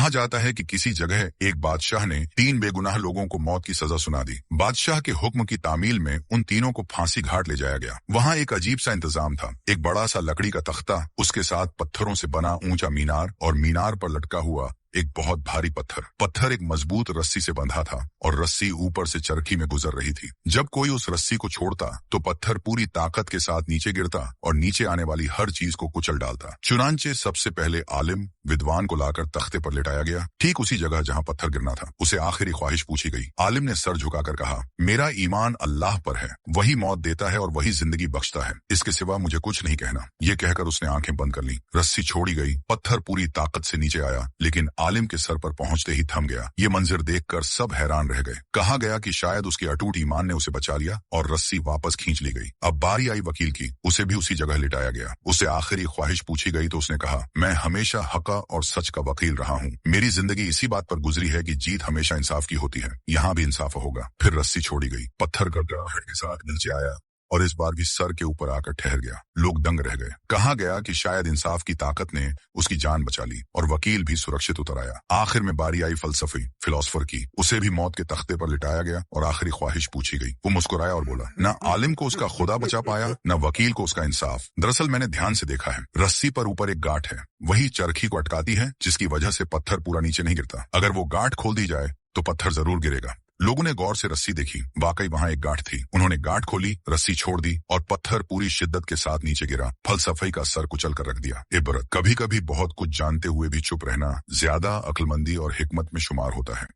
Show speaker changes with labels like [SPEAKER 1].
[SPEAKER 1] कहा जाता है कि किसी जगह एक बादशाह ने 3 बेगुनाह लोगों को मौत की सजा सुना दी। बादशाह के हुक्म की तामील में उन तीनों को फांसी घाट ले जाया गया। वहां एक अजीब सा इंतजाम था। एक बड़ा सा लकड़ी का तख्ता, उसके साथ पत्थरों से बना ऊंचा मीनार और मीनार पर लटका हुआ एक बहुत भारी पत्थर एक मजबूत रस्सी से बंधा था और रस्सी ऊपर से चरखी में गुजर रही थी। जब कोई उस रस्सी को छोड़ता तो पत्थर पूरी ताकत के साथ नीचे गिरता और नीचे आने वाली हर चीज को कुचल डालता। चुनांचे सबसे पहले आलिम विद्वान को लाकर तख्ते पर लिटाया गया, ठीक उसी जगह जहां पत्थर गिरना था। उसे आखिरी ख्वाहिश पूछी गई। आलिम ने सर झुकाकर कहा, मेरा ईमान अल्लाह पर है, वही मौत देता है और वही जिंदगी बख्शता है, इसके सिवा मुझे कुछ नहीं कहना। ये कहकर उसने आंखें बंद कर ली। रस्सी छोड़ी गई, पत्थर पूरी ताकत से नीचे आया, लेकिन आलिम के सर पर पहुंचते ही थम गया। ये मंजर देखकर सब हैरान रह गए। कहा गया कि शायद उसके अटूट ईमान ने उसे बचा लिया और रस्सी वापस खींच ली गई। अब बारी आई वकील की, उसे भी उसी जगह लिटाया गया। उसे आखिरी ख्वाहिश पूछी गई तो उसने कहा, मैं हमेशा हक और सच का वकील रहा हूँ। मेरी जिंदगी इसी बात पर गुजरी है कि जीत हमेशा इंसाफ की होती है, यहाँ भी इंसाफ होगा। फिर रस्सी छोड़ी गई, पत्थर गड़गड़ाहट के साथ नीचे आया और इस बार भी सर के ऊपर आकर ठहर गया। लोग दंग रह गए। कहा गया कि शायद इंसाफ की ताकत ने उसकी जान बचा ली और वकील भी सुरक्षित उतर आया। आखिर में बारी आई फिलोसफर की। उसे भी मौत के तख्ते पर लिटाया गया और आखिरी ख्वाहिश पूछी गई। वो मुस्कुराया और बोला, न आलिम को उसका खुदा बचा पाया, न वकील को उसका इंसाफ। दरअसल मैंने ध्यान से देखा है, रस्सी पर ऊपर एक गांठ है, वही चरखी को अटकाती है, जिसकी वजह से पत्थर पूरा नीचे नहीं गिरता। अगर वो गांठ खोल दी जाए तो पत्थर जरूर गिरेगा। लोगों ने गौर से रस्सी देखी, वाकई वहां एक गांठ थी। उन्होंने गांठ खोली, रस्सी छोड़ दी और पत्थर पूरी शिद्दत के साथ नीचे गिरा। फलसफे का सर कुचल कर रख दिया। इबरत, कभी कभी बहुत कुछ जानते हुए भी चुप रहना ज्यादा अक्लमंदी और हिकमत में शुमार होता है।